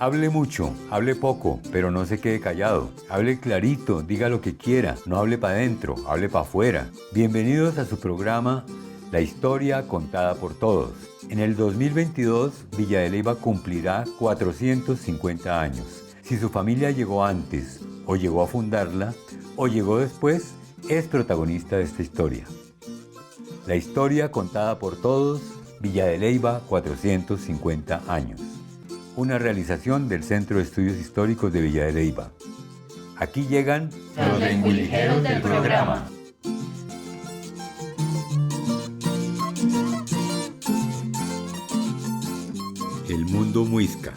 Hable mucho, hable poco, pero no se quede callado. Hable clarito, diga lo que quiera, no hable para adentro, hable para afuera. Bienvenidos a su programa La Historia Contada por Todos. En el 2022, Villa de Leyva cumplirá 450 años. Si su familia llegó antes, o llegó a fundarla, o llegó después, es protagonista de esta historia. La Historia Contada por Todos, Villa de Leyva, 450 años. Una realización del Centro de Estudios Históricos de Villa de Leyva. Aquí llegan los lenguijeros del programa. El mundo muisca.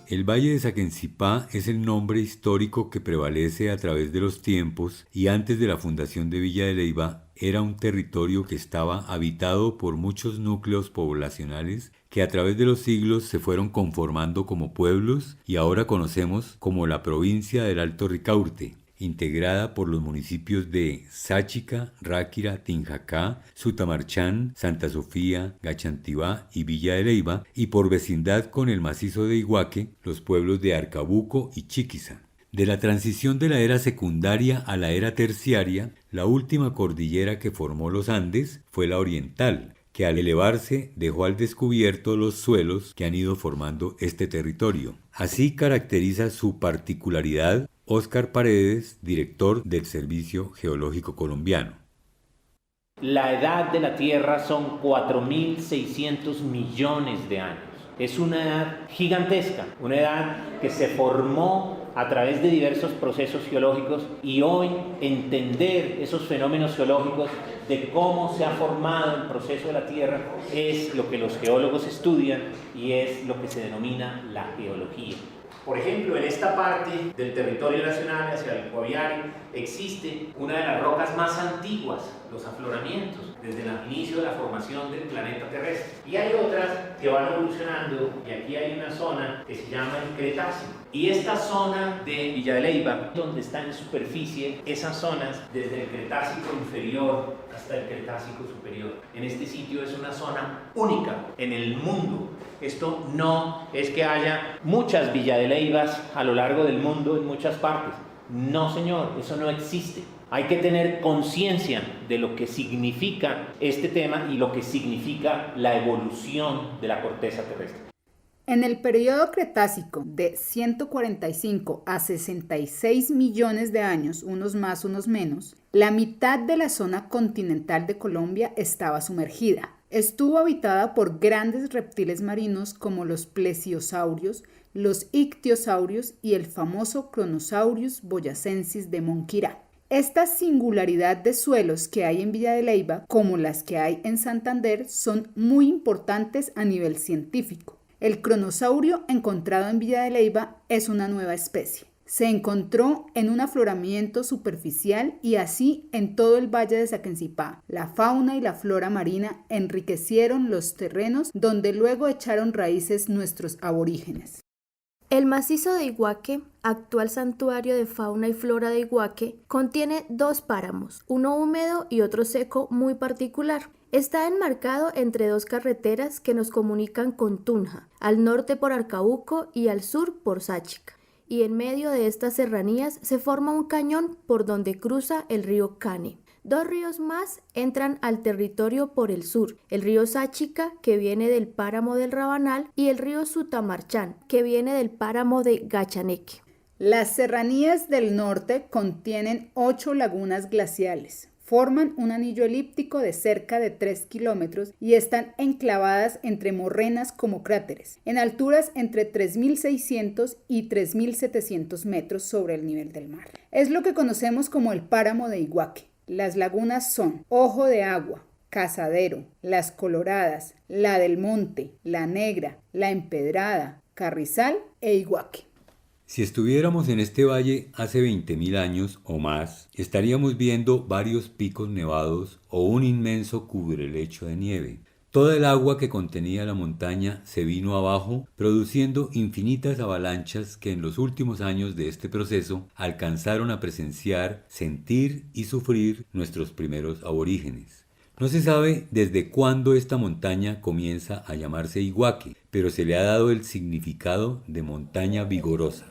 El Valle de Saquencipá es el nombre histórico que prevalece a través de los tiempos y antes de la fundación de Villa de Leyva era un territorio que estaba habitado por muchos núcleos poblacionales que a través de los siglos se fueron conformando como pueblos y ahora conocemos como la provincia del Alto Ricaurte, integrada por los municipios de Sáchica, Ráquira, Tinjacá, Sutamarchán, Santa Sofía, Gachantibá y Villa de Leyva, y por vecindad con el macizo de Iguaque, los pueblos de Arcabuco y Chiquiza. De la transición de la era secundaria a la era terciaria, la última cordillera que formó los Andes fue la oriental, que al elevarse dejó al descubierto los suelos que han ido formando este territorio. Así caracteriza su particularidad Óscar Paredes, director del Servicio Geológico Colombiano. La edad de la Tierra son 4.600 millones de años. Es una edad gigantesca, una edad que se formó a través de diversos procesos geológicos y hoy entender esos fenómenos geológicos de cómo se ha formado el proceso de la Tierra es lo que los geólogos estudian y es lo que se denomina la geología. Por ejemplo, en esta parte del territorio nacional, hacia el Guaviare, existe una de las rocas más antiguas, los afloramientos, desde el inicio de la formación del planeta terrestre. Y hay otras que van evolucionando, y aquí hay una zona que se llama el Cretácico. Y esta zona de Villa de Leyva, donde están en superficie esas zonas desde el Cretácico inferior hasta el Cretácico superior. En este sitio es una zona única en el mundo. Esto no es que haya muchas Villa de Leivas a lo largo del mundo en muchas partes. No, señor, eso no existe. Hay que tener conciencia de lo que significa este tema y lo que significa la evolución de la corteza terrestre. En el periodo Cretácico de 145 a 66 millones de años, unos más, unos menos, la mitad de la zona continental de Colombia estaba sumergida. Estuvo habitada por grandes reptiles marinos como los plesiosaurios, los ictiosaurios y el famoso Kronosaurus boyacensis de Monquirá. Esta singularidad de suelos que hay en Villa de Leyva, como las que hay en Santander, son muy importantes a nivel científico. El cronosaurio encontrado en Villa de Leyva es una nueva especie. Se encontró en un afloramiento superficial y así en todo el Valle de Saquencipá. La fauna y la flora marina enriquecieron los terrenos donde luego echaron raíces nuestros aborígenes. El macizo de Iguaque, actual santuario de fauna y flora de Iguaque, contiene dos páramos, uno húmedo y otro seco muy particular. Está enmarcado entre dos carreteras que nos comunican con Tunja, al norte por Arcabuco y al sur por Sáchica. Y en medio de estas serranías se forma un cañón por donde cruza el río Cane. Dos ríos más entran al territorio por el sur, el río Sáchica, que viene del páramo del Rabanal, y el río Sutamarchán, que viene del páramo de Gachaneque. Las serranías del norte contienen 8 lagunas glaciales. Forman un anillo elíptico de cerca de 3 kilómetros y están enclavadas entre morrenas como cráteres, en alturas entre 3.600 y 3.700 metros sobre el nivel del mar. Es lo que conocemos como el páramo de Iguaque. Las lagunas son Ojo de Agua, Cazadero, Las Coloradas, La del Monte, La Negra, La Empedrada, Carrizal e Iguaque. Si estuviéramos en este valle hace 20.000 años o más, estaríamos viendo varios picos nevados o un inmenso cubrelecho de nieve. Toda el agua que contenía la montaña se vino abajo, produciendo infinitas avalanchas que en los últimos años de este proceso alcanzaron a presenciar, sentir y sufrir nuestros primeros aborígenes. No se sabe desde cuándo esta montaña comienza a llamarse Iguaque, pero se le ha dado el significado de montaña vigorosa.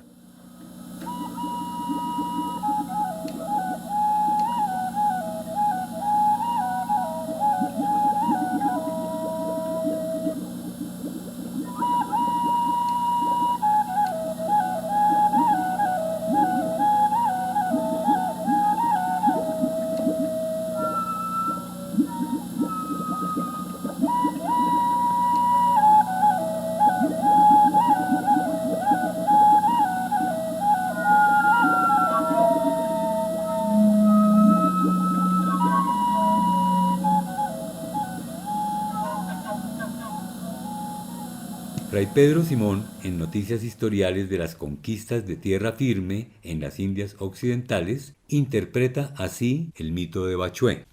Fray Pedro Simón, en Noticias Historiales de las Conquistas de Tierra Firme en las Indias Occidentales, interpreta así el mito de Bachué.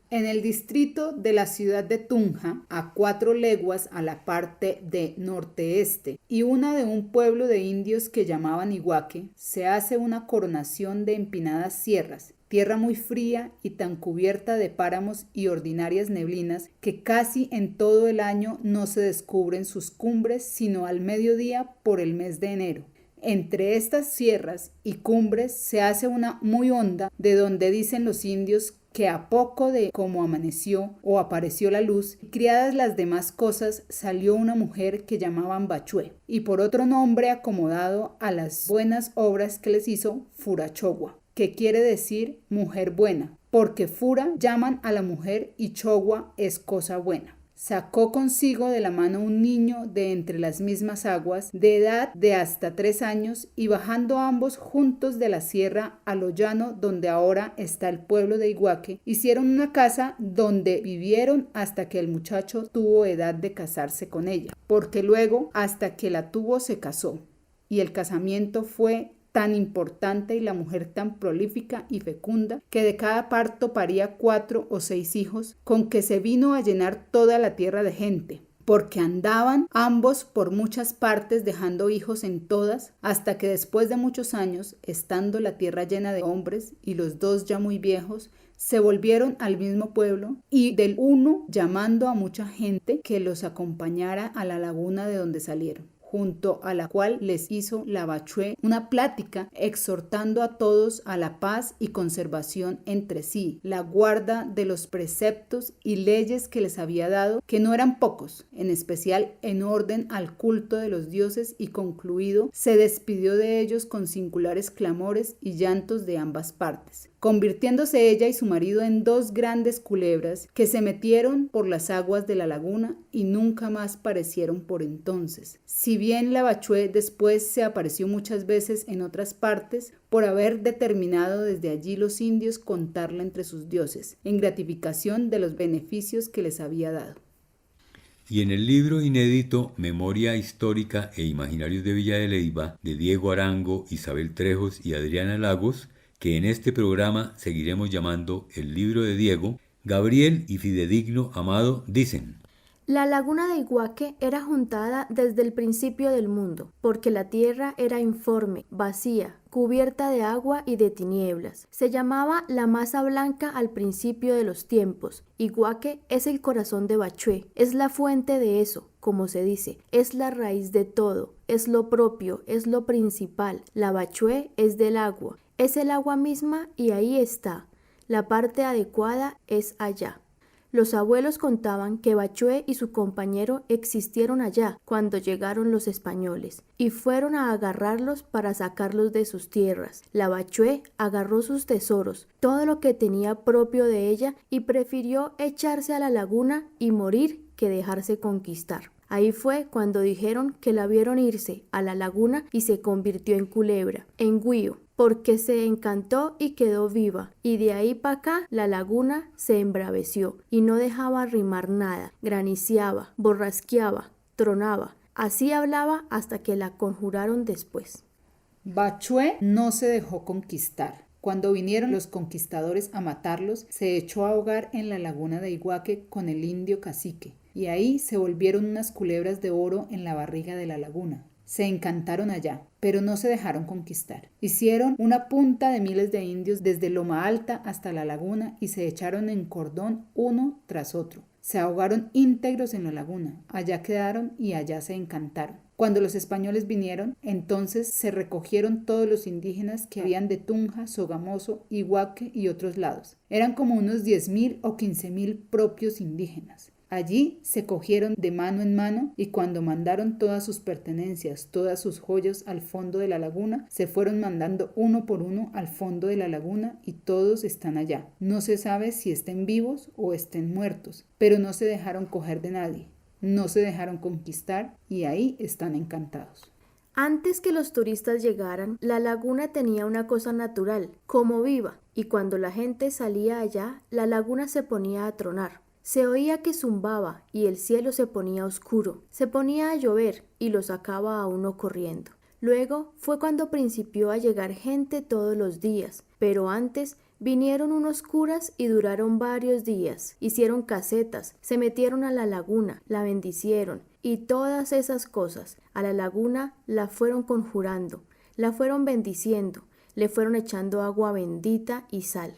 En el distrito de la ciudad de Tunja, a 4 leguas a la parte de norte-este y una de un pueblo de indios que llamaban Iguaque, se hace una coronación de empinadas sierras, tierra muy fría y tan cubierta de páramos y ordinarias neblinas que casi en todo el año no se descubren sus cumbres sino al mediodía por el mes de enero. Entre estas sierras y cumbres se hace una muy honda, de donde dicen los indios que a poco de como amaneció o apareció la luz, criadas las demás cosas, salió una mujer que llamaban Bachué, y por otro nombre acomodado a las buenas obras que les hizo, Furachogua, que quiere decir mujer buena, porque Fura llaman a la mujer y Chogua es cosa buena. Sacó consigo de la mano un niño de entre las mismas aguas, de edad de hasta 3 años, y bajando ambos juntos de la sierra a lo llano donde ahora está el pueblo de Iguaque, hicieron una casa donde vivieron hasta que el muchacho tuvo edad de casarse con ella, porque luego hasta que la tuvo se casó, y el casamiento fue tan importante y la mujer tan prolífica y fecunda que de cada parto paría 4 o 6 hijos, con que se vino a llenar toda la tierra de gente, porque andaban ambos por muchas partes dejando hijos en todas, hasta que después de muchos años, estando la tierra llena de hombres y los dos ya muy viejos, se volvieron al mismo pueblo y del uno llamando a mucha gente que los acompañara a la laguna de donde salieron, junto a la cual les hizo la Bachué una plática exhortando a todos a la paz y conservación entre sí, la guarda de los preceptos y leyes que les había dado, que no eran pocos, en especial en orden al culto de los dioses, y concluido, se despidió de ellos con singulares clamores y llantos de ambas partes, convirtiéndose ella y su marido en 2 grandes culebras que se metieron por las aguas de la laguna y nunca más parecieron por entonces. Si bien la Bachué después se apareció muchas veces en otras partes, por haber determinado desde allí los indios contarla entre sus dioses, en gratificación de los beneficios que les había dado. Y en el libro inédito Memoria Histórica e Imaginarios de Villa de Leyva, de Diego Arango, Isabel Trejos y Adriana Lagos, que en este programa seguiremos llamando el libro de Diego, Gabriel y Fidedigno Amado dicen: La laguna de Iguaque era juntada desde el principio del mundo, porque la tierra era informe, vacía, cubierta de agua y de tinieblas. Se llamaba la masa blanca al principio de los tiempos. Iguaque es el corazón de Bachué, es la fuente de eso, como se dice, es la raíz de todo, es lo propio, es lo principal. La Bachué es del agua, es el agua misma y ahí está. La parte adecuada es allá. Los abuelos contaban que Bachué y su compañero existieron allá cuando llegaron los españoles y fueron a agarrarlos para sacarlos de sus tierras. La Bachué agarró sus tesoros, todo lo que tenía propio de ella, y prefirió echarse a la laguna y morir que dejarse conquistar. Ahí fue cuando dijeron que la vieron irse a la laguna y se convirtió en culebra, en güío, porque se encantó y quedó viva, y de ahí para acá la laguna se embraveció y no dejaba rimar nada, graniciaba, borrasqueaba, tronaba, así hablaba hasta que la conjuraron después. Bachué no se dejó conquistar. Cuando vinieron los conquistadores a matarlos, se echó a ahogar en la laguna de Iguaque con el indio cacique, y ahí se volvieron unas culebras de oro en la barriga de la laguna. Se encantaron allá, pero no se dejaron conquistar. Hicieron una punta de miles de indios desde Loma Alta hasta la laguna y se echaron en cordón uno tras otro. Se ahogaron íntegros en la laguna, allá quedaron y allá se encantaron. Cuando los españoles vinieron, entonces se recogieron todos los indígenas que habían de Tunja, Sogamoso, Iguaque y otros lados. Eran como unos 10.000 o 15.000 propios indígenas. Allí se cogieron de mano en mano y cuando mandaron todas sus pertenencias, todas sus joyas al fondo de la laguna, se fueron mandando uno por uno al fondo de la laguna y todos están allá. No se sabe si estén vivos o estén muertos, pero no se dejaron coger de nadie, no se dejaron conquistar y ahí están encantados. Antes que los turistas llegaran, la laguna tenía una cosa natural, como viva, y cuando la gente salía allá, la laguna se ponía a tronar. Se oía que zumbaba y el cielo se ponía oscuro, se ponía a llover y lo sacaba a uno corriendo. Luego fue cuando principió a llegar gente todos los días, pero antes vinieron unos curas y duraron varios días, hicieron casetas, se metieron a la laguna, la bendicieron y todas esas cosas. A la laguna la fueron conjurando, la fueron bendiciendo, le fueron echando agua bendita y sal.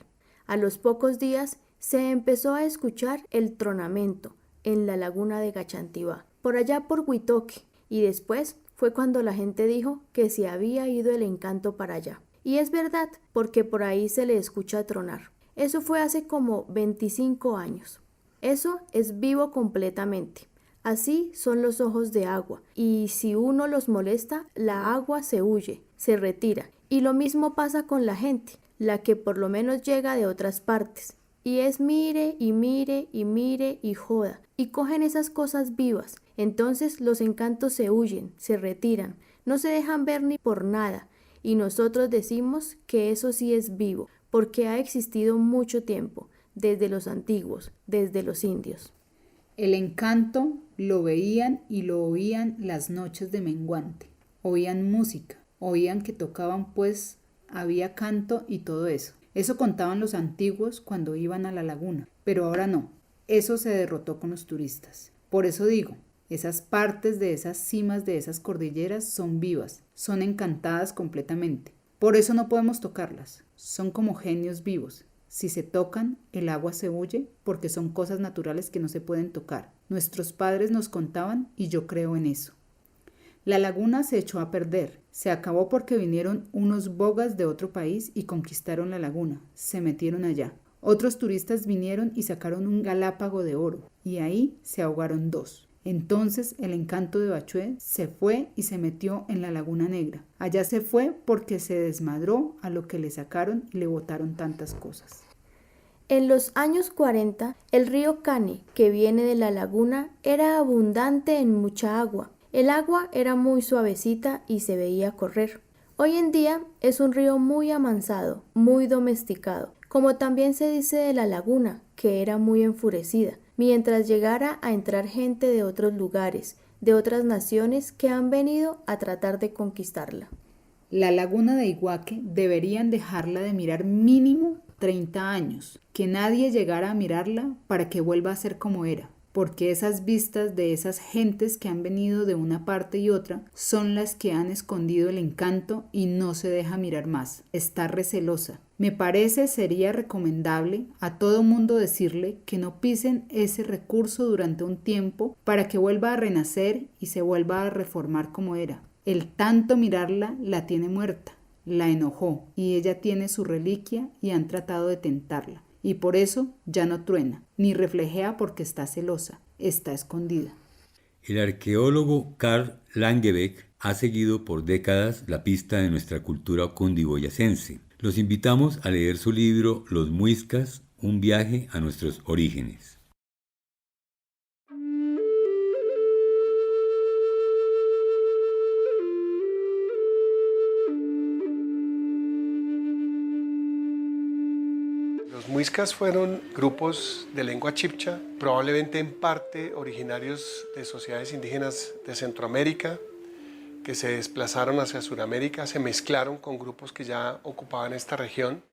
A los pocos días se empezó a escuchar el tronamiento en la laguna de Gachantibá, por allá por Huitoque, y después fue cuando la gente dijo que se había ido el encanto para allá. Y es verdad, porque por ahí se le escucha tronar. Eso fue hace como 25 años. Eso es vivo completamente. Así son los ojos de agua, y si uno los molesta, la agua se huye, se retira. Y lo mismo pasa con la gente, la que por lo menos llega de otras partes. Y es mire y mire y mire y joda, y cogen esas cosas vivas. Entonces los encantos se huyen, se retiran, no se dejan ver ni por nada. Y nosotros decimos que eso sí es vivo, porque ha existido mucho tiempo, desde los antiguos, desde los indios. El encanto lo veían y lo oían las noches de menguante. Oían música, oían que tocaban pues, había canto y todo eso. Eso contaban los antiguos cuando iban a la laguna, pero ahora no. Eso se derrotó con los turistas. Por eso digo, esas partes de esas cimas de esas cordilleras son vivas, son encantadas completamente. Por eso no podemos tocarlas. Son como genios vivos. Si se tocan, el agua se huye porque son cosas naturales que no se pueden tocar. Nuestros padres nos contaban y yo creo en eso. La laguna se echó a perder, se acabó porque vinieron unos bogas de otro país y conquistaron la laguna, se metieron allá. Otros turistas vinieron y sacaron un galápago de oro, y ahí se ahogaron 2. Entonces el encanto de Bachué se fue y se metió en la Laguna Negra. Allá se fue porque se desmadró a lo que le sacaron y le botaron tantas cosas. En los años 40, el río Cane, que viene de la laguna, era abundante en mucha agua. El agua era muy suavecita y se veía correr. Hoy en día es un río muy amansado, muy domesticado, como también se dice de la laguna, que era muy enfurecida, mientras llegara a entrar gente de otros lugares, de otras naciones que han venido a tratar de conquistarla. La laguna de Iguaque deberían dejarla de mirar mínimo 30 años, que nadie llegara a mirarla para que vuelva a ser como era. Porque esas vistas de esas gentes que han venido de una parte y otra son las que han escondido el encanto y no se deja mirar más. Está recelosa. Me parece sería recomendable a todo mundo decirle que no pisen ese recurso durante un tiempo para que vuelva a renacer y se vuelva a reformar como era. El tanto mirarla la tiene muerta, la enojó y ella tiene su reliquia y han tratado de tentarla. Y por eso ya no truena, ni reflejea porque está celosa, está escondida. El arqueólogo Carl Langebeck ha seguido por décadas la pista de nuestra cultura cundiboyacense. Los invitamos a leer su libro Los Muiscas, un viaje a nuestros orígenes. Los muiscas fueron grupos de lengua chibcha, probablemente en parte originarios de sociedades indígenas de Centroamérica, que se desplazaron hacia Sudamérica, se mezclaron con grupos que ya ocupaban esta región.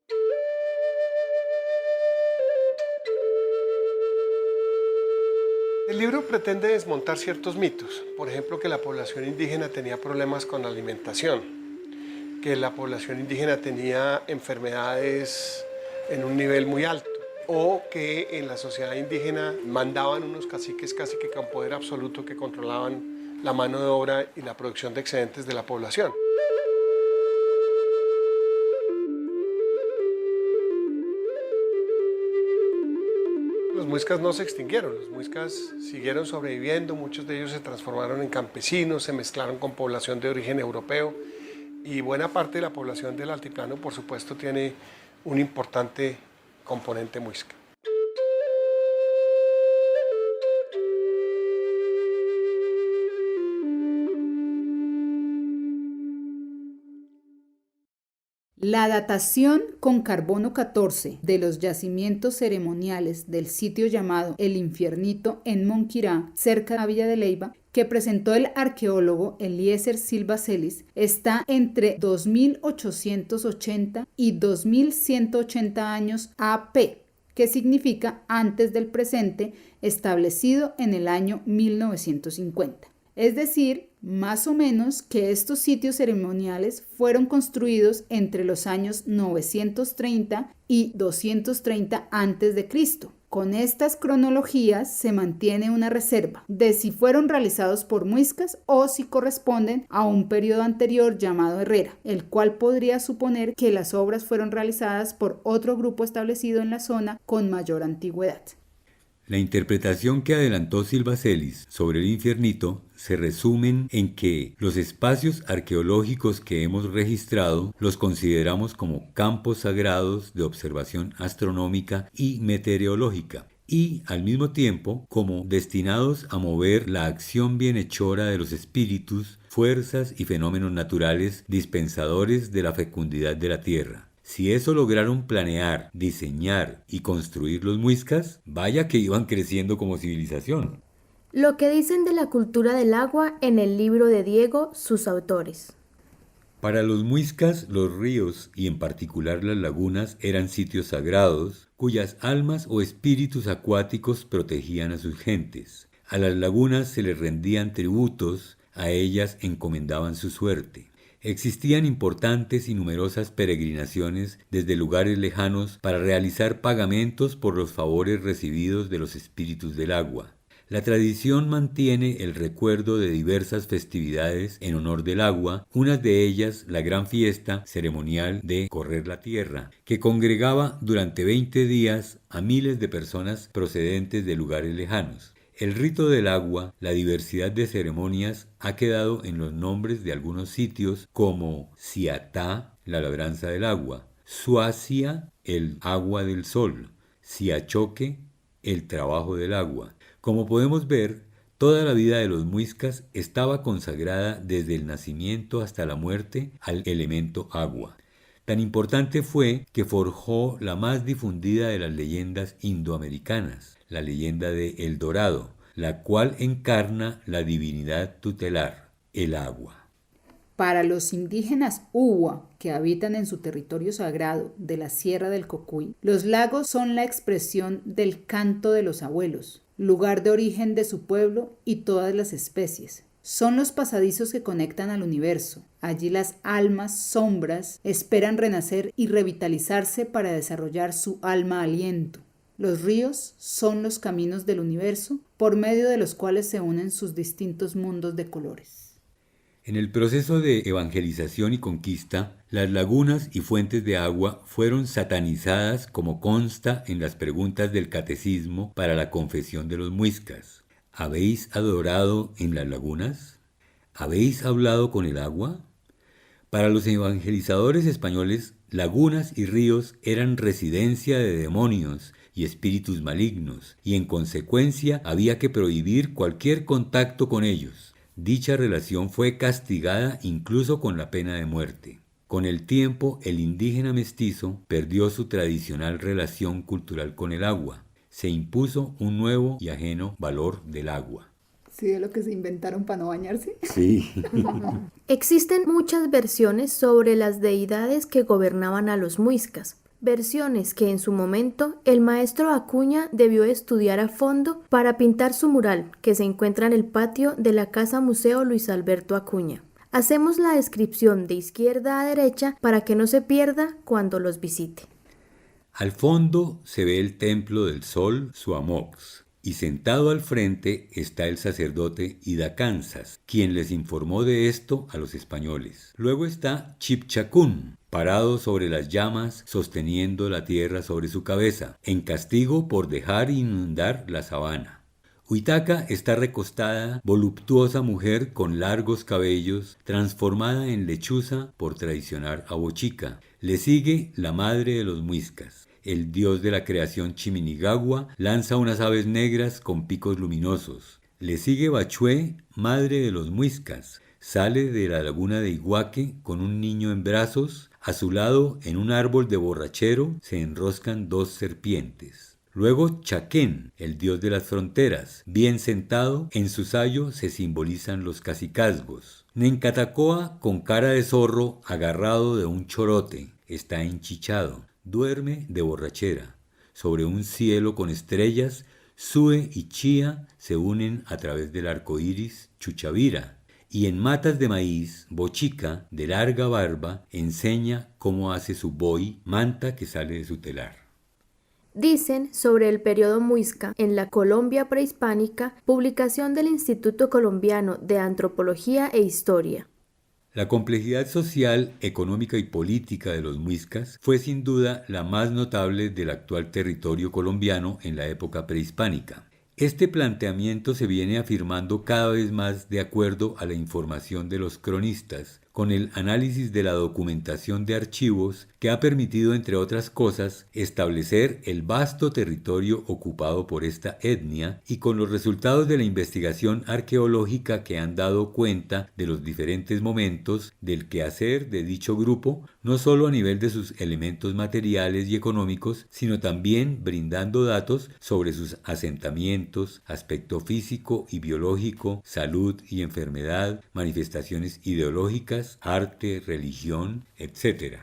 El libro pretende desmontar ciertos mitos, por ejemplo que la población indígena tenía problemas con la alimentación, que la población indígena tenía enfermedades en un nivel muy alto, o que en la sociedad indígena mandaban unos caciques casi que con poder absoluto que controlaban la mano de obra y la producción de excedentes de la población. Los muiscas no se extinguieron, los muiscas siguieron sobreviviendo, muchos de ellos se transformaron en campesinos, se mezclaron con población de origen europeo y buena parte de la población del altiplano, por supuesto, tiene un importante componente muisca. La datación con carbono 14 de los yacimientos ceremoniales del sitio llamado El Infiernito en Monquirá, cerca de Villa de Leyva, que presentó el arqueólogo Eliezer Silva Celis, está entre 2880 y 2180 años AP, que significa antes del presente, establecido en el año 1950. Es decir, más o menos que estos sitios ceremoniales fueron construidos entre los años 930 y 230 a.C. Con estas cronologías se mantiene una reserva de si fueron realizados por muiscas o si corresponden a un periodo anterior llamado Herrera, el cual podría suponer que las obras fueron realizadas por otro grupo establecido en la zona con mayor antigüedad. La interpretación que adelantó Silva Celis sobre el Infiernito se resumen en que los espacios arqueológicos que hemos registrado los consideramos como campos sagrados de observación astronómica y meteorológica, y al mismo tiempo como destinados a mover la acción bienhechora de los espíritus, fuerzas y fenómenos naturales dispensadores de la fecundidad de la tierra. Si eso lograron planear, diseñar y construir los muiscas, vaya que iban creciendo como civilización. Lo que dicen de la cultura del agua en el libro de Diego, sus autores. Para los muiscas, los ríos y en particular las lagunas eran sitios sagrados cuyas almas o espíritus acuáticos protegían a sus gentes. A las lagunas se les rendían tributos, a ellas encomendaban su suerte. Existían importantes y numerosas peregrinaciones desde lugares lejanos para realizar pagamentos por los favores recibidos de los espíritus del agua. La tradición mantiene el recuerdo de diversas festividades en honor del agua, unas de ellas la gran fiesta ceremonial de Correr la Tierra, que congregaba durante 20 días a miles de personas procedentes de lugares lejanos. El rito del agua, la diversidad de ceremonias, ha quedado en los nombres de algunos sitios como Siatá, la labranza del agua, Suacia, el agua del sol, Siachoque, el trabajo del agua. Como podemos ver, toda la vida de los muiscas estaba consagrada desde el nacimiento hasta la muerte al elemento agua. Tan importante fue que forjó la más difundida de las leyendas indoamericanas, la leyenda de El Dorado, la cual encarna la divinidad tutelar, el agua. Para los indígenas Uwa, que habitan en su territorio sagrado de la Sierra del Cocuy, los lagos son la expresión del canto de los abuelos, lugar de origen de su pueblo y todas las especies. Son los pasadizos que conectan al universo. Allí las almas, sombras, esperan renacer y revitalizarse para desarrollar su alma aliento. Los ríos son los caminos del universo por medio de los cuales se unen sus distintos mundos de colores. En el proceso de evangelización y conquista, las lagunas y fuentes de agua fueron satanizadas como consta en las preguntas del catecismo para la confesión de los muiscas. ¿Habéis adorado en las lagunas? ¿Habéis hablado con el agua? Para los evangelizadores españoles, lagunas y ríos eran residencia de demonios y espíritus malignos, y en consecuencia había que prohibir cualquier contacto con ellos. Dicha relación fue castigada incluso con la pena de muerte. Con el tiempo, el indígena mestizo perdió su tradicional relación cultural con el agua. Se impuso un nuevo y ajeno valor del agua. ¿Sí de lo que se inventaron para no bañarse? Sí. Existen muchas versiones sobre las deidades que gobernaban a los muiscas. versiones que en su momento el maestro Acuña debió estudiar a fondo para pintar su mural que se encuentra en el patio de la Casa Museo Luis Alberto Acuña. Hacemos la descripción de izquierda a derecha para que no se pierda cuando los visite. Al fondo se ve el templo del Sol Suamox, y sentado al frente está el sacerdote Idacansas, quien les informó de esto a los españoles. Luego está Chipchacún, parado sobre las llamas, sosteniendo la tierra sobre su cabeza, en castigo por dejar inundar la sabana. Huitaca está recostada, voluptuosa mujer con largos cabellos, transformada en lechuza por traicionar a Bochica. Le sigue la madre de los muiscas. El dios de la creación Chiminigagua lanza unas aves negras con picos luminosos. Le sigue Bachué, madre de los muiscas. Sale de la laguna de Iguaque con un niño en brazos. A su lado, en un árbol de borrachero, se enroscan dos serpientes. Luego Chaquén, el dios de las fronteras, bien sentado, en su sayo se simbolizan los cacicazgos. Nencatacoa, con cara de zorro, agarrado de un chorote, está enchichado, duerme de borrachera. Sobre un cielo con estrellas, Sue y Chía se unen a través del arco iris Chuchavira. Y en matas de maíz, Bochica, de larga barba, enseña cómo hace su boi, manta que sale de su telar. Dicen sobre el periodo muisca en la Colombia prehispánica, publicación del Instituto Colombiano de Antropología e Historia. La complejidad social, económica y política de los muiscas fue sin duda la más notable del actual territorio colombiano en la época prehispánica. Este planteamiento se viene afirmando cada vez más de acuerdo a la información de los cronistas, con el análisis de la documentación de archivos que ha permitido, entre otras cosas, establecer el vasto territorio ocupado por esta etnia y con los resultados de la investigación arqueológica que han dado cuenta de los diferentes momentos del quehacer de dicho grupo, no solo a nivel de sus elementos materiales y económicos, sino también brindando datos sobre sus asentamientos, aspecto físico y biológico, salud y enfermedad, manifestaciones ideológicas, arte, religión, etc.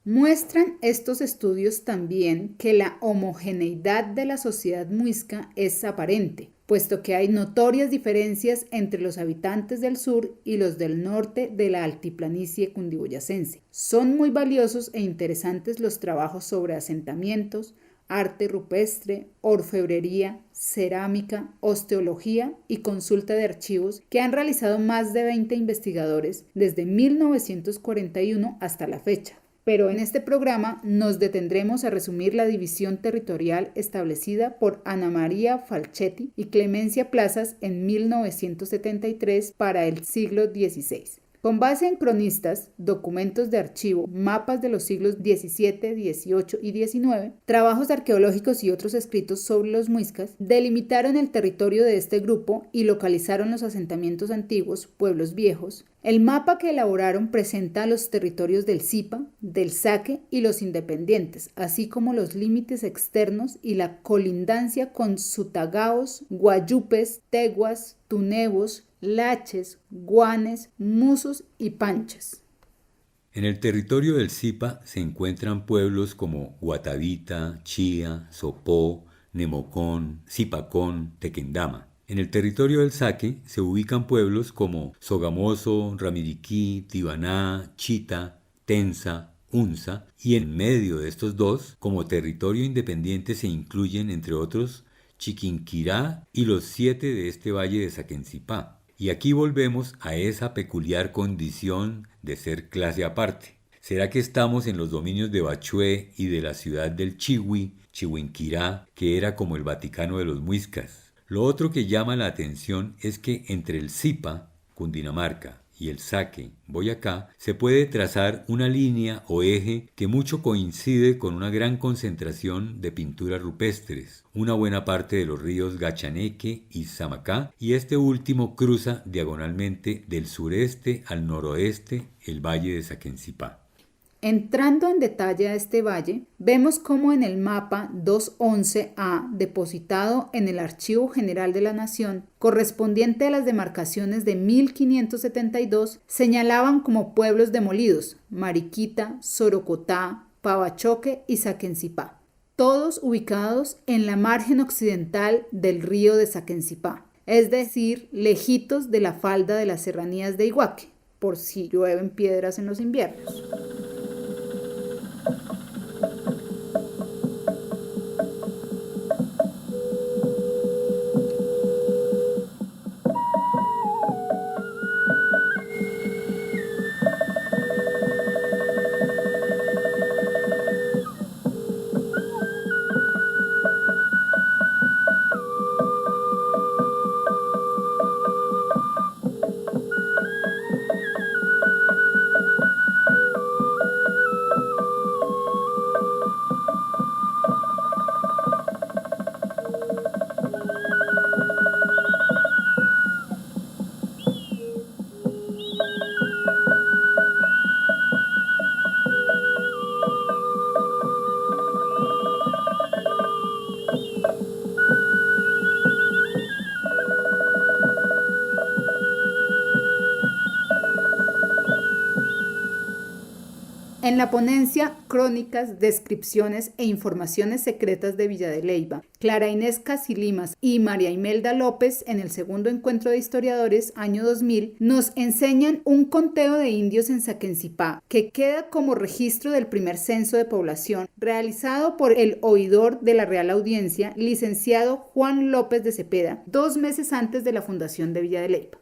Muestran estos estudios también que la homogeneidad de la sociedad muisca es aparente, puesto que hay notorias diferencias entre los habitantes del sur y los del norte de la altiplanicie cundiboyacense. Son muy valiosos e interesantes los trabajos sobre asentamientos, arte rupestre, orfebrería, cerámica, osteología y consulta de archivos que han realizado más de 20 investigadores desde 1941 hasta la fecha. Pero en este programa nos detendremos a resumir la división territorial establecida por Ana María Falchetti y Clemencia Plazas en 1973 para el siglo XVI. Con base en cronistas, documentos de archivo, mapas de los siglos XVII, XVIII y XIX, trabajos arqueológicos y otros escritos sobre los muiscas, delimitaron el territorio de este grupo y localizaron los asentamientos antiguos, pueblos viejos. El mapa que elaboraron presenta los territorios del Zipa, del Saque y los independientes, así como los límites externos y la colindancia con Sutagaos, Guayupes, Teguas, Tunebos, Laches, Guanes, Musos y Panchas. En el territorio del Zipa se encuentran pueblos como Guatavita, Chía, Sopó, Nemocón, Zipacón, Tequendama. En el territorio del Saque se ubican pueblos como Sogamoso, Ramiriquí, Tibaná, Chita, Tensa, Unza, y en medio de estos dos, como territorio independiente se incluyen, entre otros, Chiquinquirá y los 7 de este valle de Saquencipá. Y aquí volvemos a esa peculiar condición de ser clase aparte. ¿Será que estamos en los dominios de Bachué y de la ciudad del Chihui, Chihuinquirá, que era como el Vaticano de los muiscas? Lo otro que llama la atención es que entre el Zipa, Cundinamarca, y el Saque, Boyacá, se puede trazar una línea o eje que mucho coincide con una gran concentración de pinturas rupestres, una buena parte de los ríos Gachaneque y Samacá, y este último cruza diagonalmente del sureste al noroeste el valle de Saquencipá. Entrando en detalle a este valle, vemos cómo en el mapa 211A, depositado en el Archivo General de la Nación, correspondiente a las demarcaciones de 1572, señalaban como pueblos demolidos Mariquita, Sorocotá, Pavachoque y Saquencipá, todos ubicados en la margen occidental del río de Saquencipá, es decir, lejitos de la falda de las serranías de Iguaque, por si llueven piedras en los inviernos. En la ponencia Crónicas, Descripciones e Informaciones Secretas de Villa de Leyva, Clara Inés Casilimas y María Imelda López, en el segundo encuentro de historiadores, año 2000, nos enseñan un conteo de indios en Saquencipá, que queda como registro del primer censo de población, realizado por el oidor de la Real Audiencia, licenciado Juan López de Cepeda, 2 meses antes de la fundación de Villa de Leyva.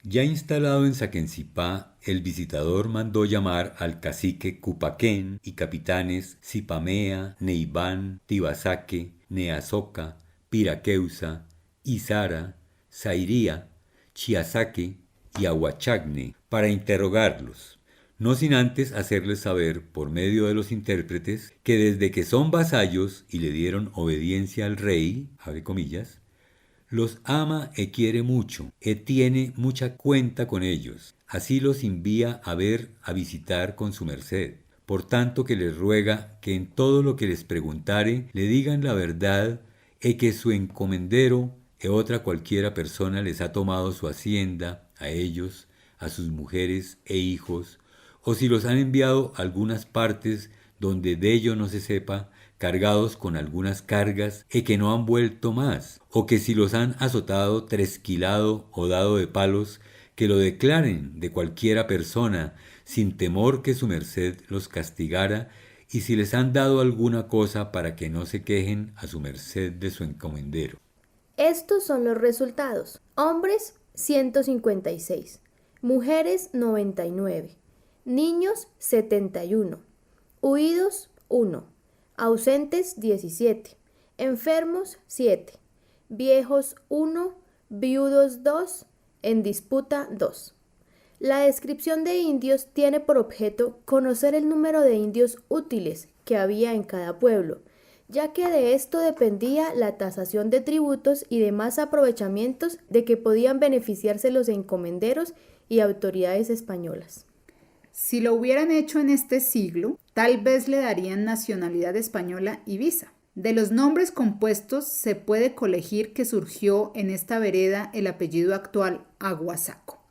Ya instalado en Saquencipá, el visitador mandó llamar al cacique Cupaquén y capitanes Zipamea, Neibán, Tibasaque, Neazoca, Piraqueusa, Izara, Zairía, Chiazaque y Ahuachagne para interrogarlos, no sin antes hacerles saber por medio de los intérpretes que desde que son vasallos y le dieron obediencia al rey, abre comillas, los ama e quiere mucho, e tiene mucha cuenta con ellos. Así los envía a ver, a visitar con su merced. Por tanto que les ruega que en todo lo que les preguntare le digan la verdad, e que su encomendero e otra cualquiera persona les ha tomado su hacienda, a ellos, a sus mujeres e hijos, o si los han enviado a algunas partes donde de ello no se sepa, cargados con algunas cargas y que no han vuelto más, o que si los han azotado, tresquilado o dado de palos, que lo declaren de cualquiera persona, sin temor que su merced los castigara, y si les han dado alguna cosa para que no se quejen a su merced de su encomendero. Estos son los resultados. Hombres 156, mujeres 99, niños 71, huidos 1, ausentes 17, enfermos 7, viejos 1, viudos 2, en disputa 2. La descripción de indios tiene por objeto conocer el número de indios útiles que había en cada pueblo, ya que de esto dependía la tasación de tributos y demás aprovechamientos de que podían beneficiarse los encomenderos y autoridades españolas. Si lo hubieran hecho en este siglo, tal vez le darían nacionalidad española y visa. De los nombres compuestos se puede colegir que surgió en esta vereda el apellido actual Aguasaco.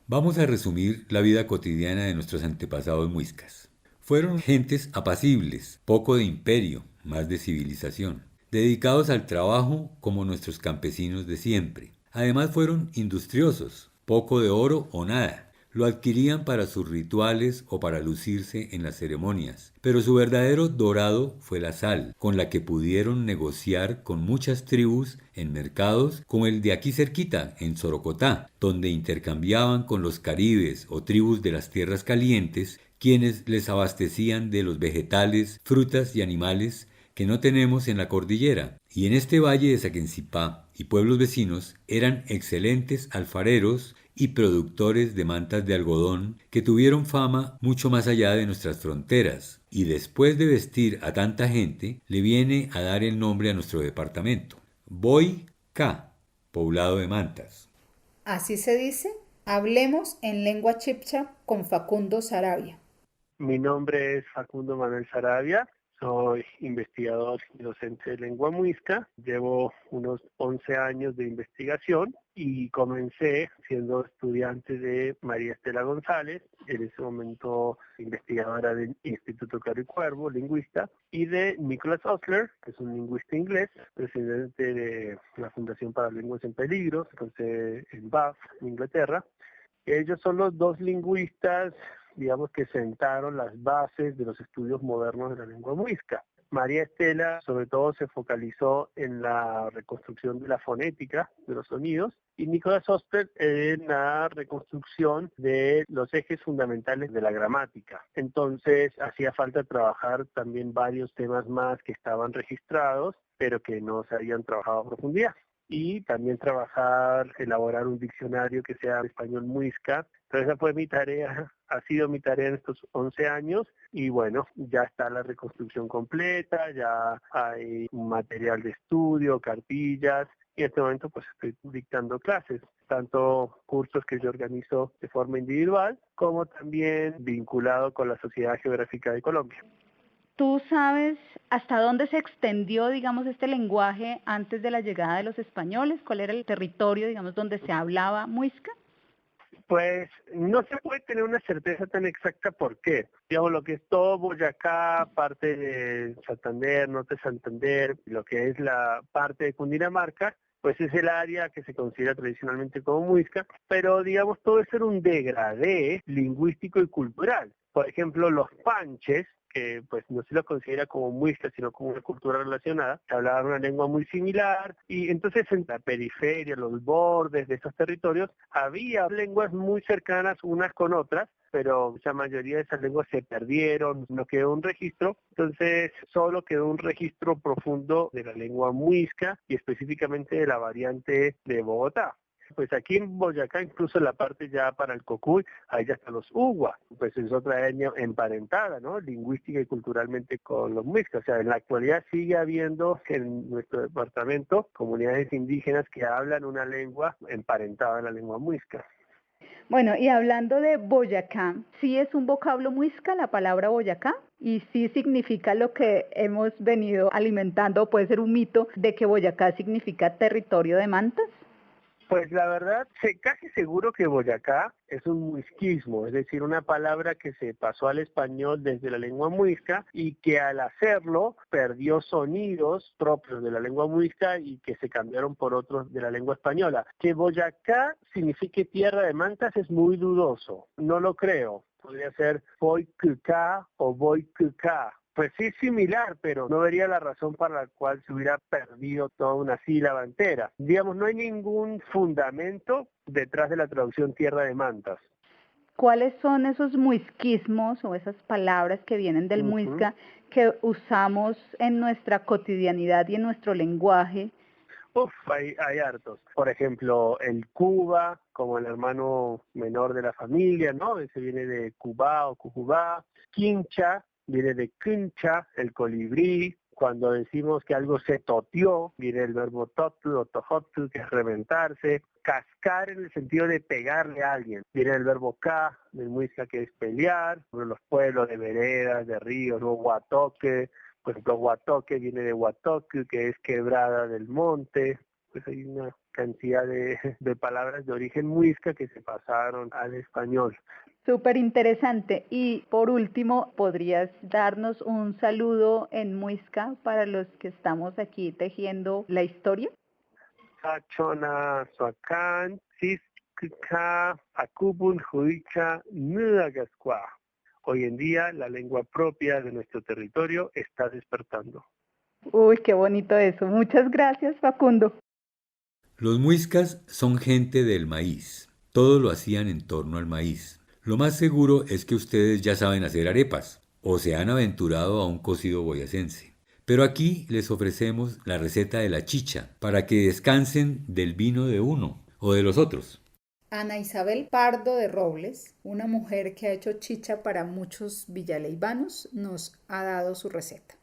Vamos a resumir la vida cotidiana de nuestros antepasados muiscas. Fueron gentes apacibles, poco de imperio, más de civilización, dedicados al trabajo como nuestros campesinos de siempre. Además fueron industriosos, poco de oro o nada. Lo adquirían para sus rituales o para lucirse en las ceremonias, pero su verdadero dorado fue la sal, con la que pudieron negociar con muchas tribus en mercados como el de aquí cerquita, en Sorocotá, donde intercambiaban con los caribes o tribus de las tierras calientes, quienes les abastecían de los vegetales, frutas y animales que no tenemos en la cordillera. Y en este valle de Saquencipá y pueblos vecinos eran excelentes alfareros y productores de mantas de algodón que tuvieron fama mucho más allá de nuestras fronteras, y después de vestir a tanta gente, le viene a dar el nombre a nuestro departamento. Boyca, poblado de mantas. ¿Así se dice? Hablemos en lengua chibcha con Facundo Saravia. Mi nombre es Facundo Manuel Saravia, Soy investigador y docente de lengua muisca. Llevo unos 11 años de investigación y comencé siendo estudiante de María Estela González, en ese momento investigadora del Instituto Claro y Cuervo, lingüista, y de Nicholas Ostler, que es un lingüista inglés, presidente de la Fundación para Lenguas en Peligro, con sede en Bath, en Inglaterra. Ellos son los dos lingüistas, digamos, que sentaron las bases de los estudios modernos de la lengua muisca. María Estela, sobre todo, se focalizó en la reconstrucción de la fonética de los sonidos y Nicholas Ostler en la reconstrucción de los ejes fundamentales de la gramática. Entonces, hacía falta trabajar también varios temas más que estaban registrados, pero que no se habían trabajado a profundidad. Y también elaborar un diccionario que sea español muisca. Entonces esa fue mi tarea, ha sido mi tarea en estos 11 años y bueno, ya está la reconstrucción completa, ya hay un material de estudio, cartillas y en este momento pues estoy dictando clases, tanto cursos que yo organizo de forma individual como también vinculado con la Sociedad Geográfica de Colombia. ¿Tú sabes hasta dónde se extendió, digamos, este lenguaje antes de la llegada de los españoles? ¿Cuál era el territorio, digamos, donde se hablaba muisca? Pues no se puede tener una certeza tan exacta por qué. Digamos, lo que es todo Boyacá, parte de Santander, norte de Santander, lo que es la parte de Cundinamarca, pues es el área que se considera tradicionalmente como muisca, pero digamos todo eso era un degradé lingüístico y cultural. Por ejemplo, los panches, que pues no se los considera como muisca, sino como una cultura relacionada, se hablaba una lengua muy similar, y entonces en la periferia, los bordes de esos territorios, había lenguas muy cercanas unas con otras, pero la mayoría de esas lenguas se perdieron, no quedó un registro, entonces solo quedó un registro profundo de la lengua muisca y específicamente de la variante de Bogotá. Pues aquí en Boyacá, incluso en la parte ya para el Cocuy, ahí ya están los Uwa, pues es otra etnia emparentada, ¿no? Lingüística y culturalmente con los muiscas. O sea, en la actualidad sigue habiendo en nuestro departamento comunidades indígenas que hablan una lengua emparentada a la lengua muisca. Bueno, y hablando de Boyacá, ¿sí es un vocablo muisca la palabra Boyacá? ¿Y sí significa lo que hemos venido alimentando, o puede ser un mito, de que Boyacá significa territorio de mantas? Pues la verdad, casi seguro que Boyacá es un muisquismo, es decir, una palabra que se pasó al español desde la lengua muisca y que al hacerlo perdió sonidos propios de la lengua muisca y que se cambiaron por otros de la lengua española. Que Boyacá signifique tierra de mantas es muy dudoso, no lo creo. Podría ser Boycucá o Boycucá. Pues sí es similar, pero no vería la razón para la cual se hubiera perdido toda una sílaba entera. Digamos, no hay ningún fundamento detrás de la traducción tierra de mantas. ¿Cuáles son esos muisquismos o esas palabras que vienen del muisca que usamos en nuestra cotidianidad y en nuestro lenguaje? Hay hartos. Por ejemplo, el Cuba, como el hermano menor de la familia, ¿no? Ese viene de Cuba o Cujubá. Quincha viene de quincha, el colibrí. Cuando decimos que algo se toteó, viene el verbo totu o tojotu, que es reventarse. Cascar en el sentido de pegarle a alguien. Viene el verbo ca, del muisca, que es pelear. Bueno, los pueblos de veredas, de ríos, ¿no? Huatoque. Por ejemplo, Huatoque viene de Huatoque, que es quebrada del monte. Pues hay una cantidad de palabras de origen muisca que se pasaron al español. Súper interesante. Y por último, ¿podrías darnos un saludo en muisca para los que estamos aquí tejiendo la historia? Sachona Suacan, Siskika, Akubun, Judicha, Nudagascua. Hoy en día la lengua propia de nuestro territorio está despertando. Uy, qué bonito eso. Muchas gracias, Facundo. Los muiscas son gente del maíz. Todo lo hacían en torno al maíz. Lo más seguro es que ustedes ya saben hacer arepas o se han aventurado a un cocido boyacense. Pero aquí les ofrecemos la receta de la chicha para que descansen del vino de uno o de los otros. Ana Isabel Pardo de Robles, una mujer que ha hecho chicha para muchos villaleibanos, nos ha dado su receta.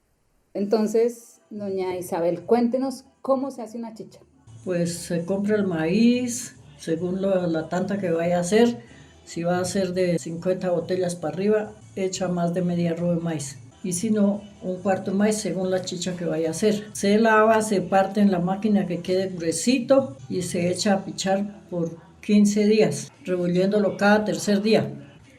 Entonces, doña Isabel, cuéntenos cómo se hace una chicha. Pues se compra el maíz según la tanta que vaya a hacer. Si va a ser de 50 botellas para arriba, echa más de media arroba de maíz. y si no, un cuarto de maíz según la chicha que vaya a hacer. Se lava, se parte en la máquina que quede gruesito y se echa a pichar por 15 días, revolviéndolo cada tercer día.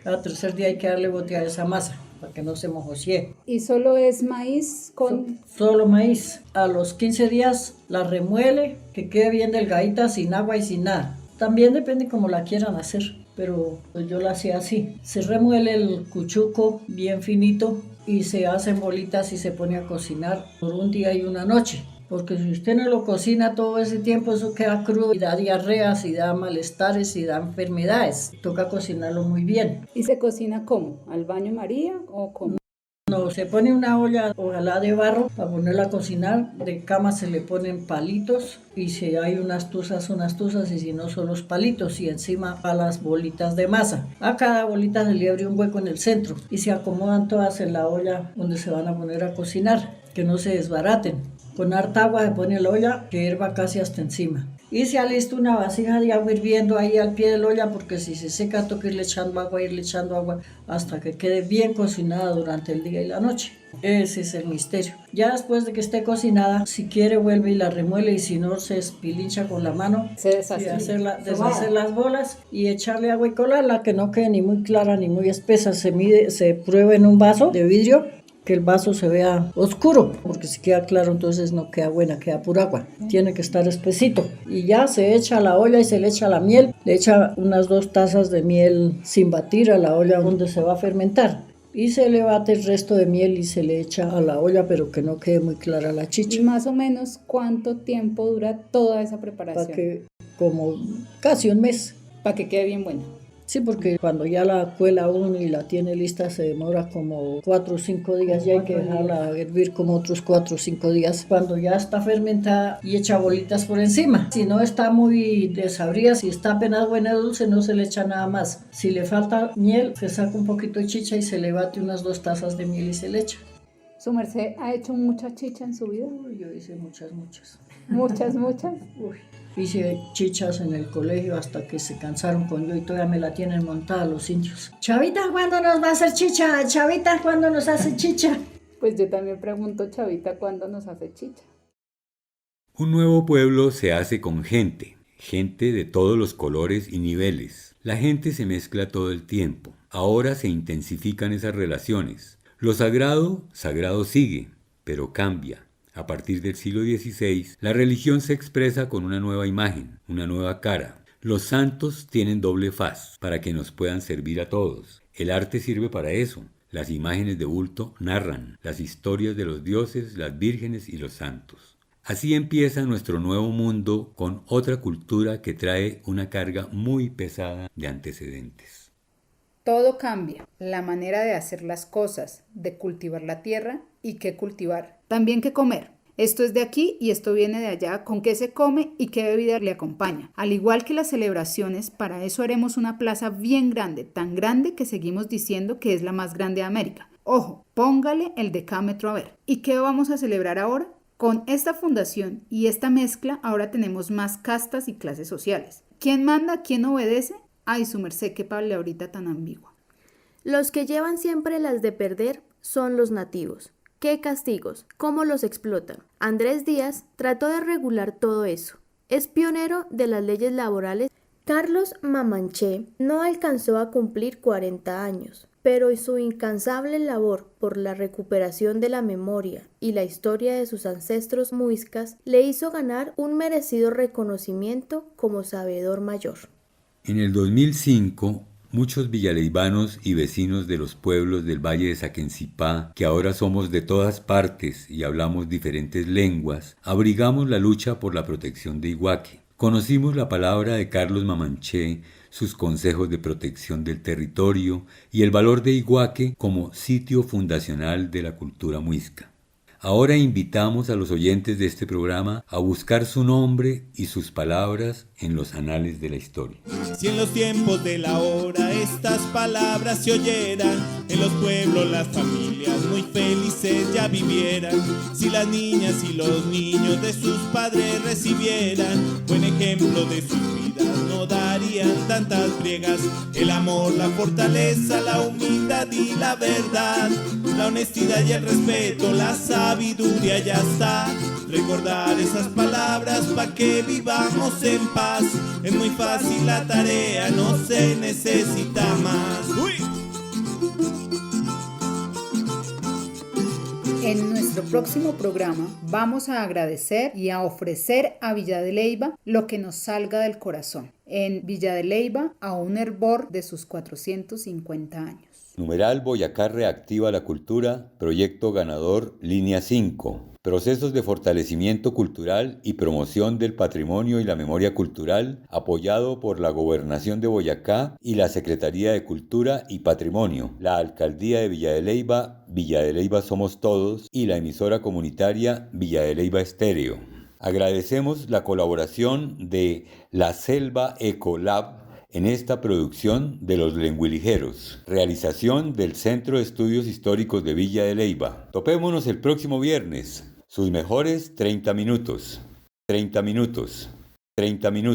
Cada tercer día hay que darle bote a esa masa para que no se mojosie. ¿Y solo es maíz con...? Solo maíz. A los 15 días la remuele, que quede bien delgadita, sin agua y sin nada. También depende cómo la quieran hacer, pero pues yo la hacía así. Se remuele el cuchuco bien finito y se hacen bolitas y se pone a cocinar por un día y una noche. Porque si usted no lo cocina todo ese tiempo, eso queda crudo y da diarreas y da malestares y da enfermedades. Toca cocinarlo muy bien. ¿Y se cocina cómo? ¿Al baño María o cómo? No, se pone una olla, ojalá de barro, para ponerla a cocinar. De cama se le ponen palitos y si hay unas tuzas, y si no son los palitos. Y encima a las bolitas de masa. A cada bolita se le abre un hueco en el centro y se acomodan todas en la olla donde se van a poner a cocinar, que no se desbaraten. Con harta agua se pone la olla que hierva casi hasta encima. Y se alista una vasija de agua hirviendo ahí al pie de la olla, porque si se seca toca irle echando agua hasta que quede bien cocinada durante el día y la noche. Ese es el misterio. Ya después de que esté cocinada, si quiere vuelve y la remuele, y si no se espilincha con la mano, se deshace. deshacer las bolas y echarle agua y colarla, que no quede ni muy clara ni muy espesa. Se prueba en un vaso de vidrio, que el vaso se vea oscuro, porque si queda claro entonces no queda buena, queda pura agua. Tiene que estar espesito. Y ya se echa a la olla y se le echa la miel. Le echa unas 2 tazas de miel sin batir a la olla donde se va a fermentar. Y se le bate el resto de miel y se le echa a la olla, pero que no quede muy clara la chicha. ¿Y más o menos cuánto tiempo dura toda esa preparación? Como casi un mes. Para que quede bien buena. Sí, porque cuando ya la cuela uno y la tiene lista se demora como 4 o 5 días, ya hay que dejarla hervir como otros 4 o 5 días. Cuando ya está fermentada y echa bolitas por encima. Si no está muy desabrida, si está apenas buena dulce, no se le echa nada más. Si le falta miel, se saca un poquito de chicha y se le bate unas 2 tazas de miel y se le echa. ¿Su merced ha hecho mucha chicha en su vida? Uy, yo hice muchas. ¿Muchas? Uy. Hice chichas en el colegio hasta que se cansaron con yo y todavía me la tienen montada los indios. Chavita, ¿cuándo nos va a hacer chicha? Chavita, ¿cuándo nos hace chicha? Pues yo también pregunto, Chavita, ¿cuándo nos hace chicha? Un nuevo pueblo se hace con gente de todos los colores y niveles. La gente se mezcla todo el tiempo. Ahora se intensifican esas relaciones. Lo sagrado sigue, pero cambia. A partir del siglo XVI, la religión se expresa con una nueva imagen, una nueva cara. Los santos tienen doble faz para que nos puedan servir a todos. El arte sirve para eso. Las imágenes de bulto narran las historias de los dioses, las vírgenes y los santos. Así empieza nuestro nuevo mundo con otra cultura que trae una carga muy pesada de antecedentes. Todo cambia, la manera de hacer las cosas, de cultivar la tierra y qué cultivar. También qué comer. Esto es de aquí y esto viene de allá, con qué se come y qué bebida le acompaña. Al igual que las celebraciones, para eso haremos una plaza bien grande, tan grande que seguimos diciendo que es la más grande de América. Ojo, póngale el decámetro a ver. ¿Y qué vamos a celebrar ahora? Con esta fundación y esta mezcla ahora tenemos más castas y clases sociales. ¿Quién manda? ¿Quién obedece? Ay, su merced, qué palabrita tan ambigua. Los que llevan siempre las de perder son los nativos. ¡Qué castigos! ¿Cómo los explotan? Andrés Díaz trató de regular todo eso. Es pionero de las leyes laborales. Carlos Mamanché no alcanzó a cumplir 40 años, pero su incansable labor por la recuperación de la memoria y la historia de sus ancestros muiscas le hizo ganar un merecido reconocimiento como sabedor mayor. En el 2005, muchos villaleivanos y vecinos de los pueblos del Valle de Saquencipá, que ahora somos de todas partes y hablamos diferentes lenguas, abrigamos la lucha por la protección de Iguaque. Conocimos la palabra de Carlos Mamanché, sus consejos de protección del territorio y el valor de Iguaque como sitio fundacional de la cultura muisca. Ahora invitamos a los oyentes de este programa a buscar su nombre y sus palabras en los anales de la historia. Si en los tiempos de la hora estas palabras se oyeran, en los pueblos las familias muy felices ya vivieran. Si las niñas y los niños de sus padres recibieran buen ejemplo de sus vidas, no darían tantas briegas. El amor, la fortaleza, la humildad y la verdad, la honestidad y el respeto, la sabiduría ya está. Recordar esas palabras pa' que vivamos en paz. Es muy fácil la tarea, no se necesita más. ¡Uy! En nuestro próximo programa vamos a agradecer y a ofrecer a Villa de Leyva lo que nos salga del corazón. En Villa de Leyva a un hervor de sus 450 años. Numeral Boyacá reactiva la cultura, proyecto ganador, línea 5. Procesos de fortalecimiento cultural y promoción del patrimonio y la memoria cultural, apoyado por la Gobernación de Boyacá y la Secretaría de Cultura y Patrimonio, la Alcaldía de Villa de Leyva Somos Todos y la emisora comunitaria Villa de Leyva Estéreo. Agradecemos la colaboración de La Selva Ecolab en esta producción de Los Lenguiligeros, realización del Centro de Estudios Históricos de Villa de Leyva. Topémonos el próximo viernes. Sus mejores 30 minutos. 30 minutos. 30 minutos.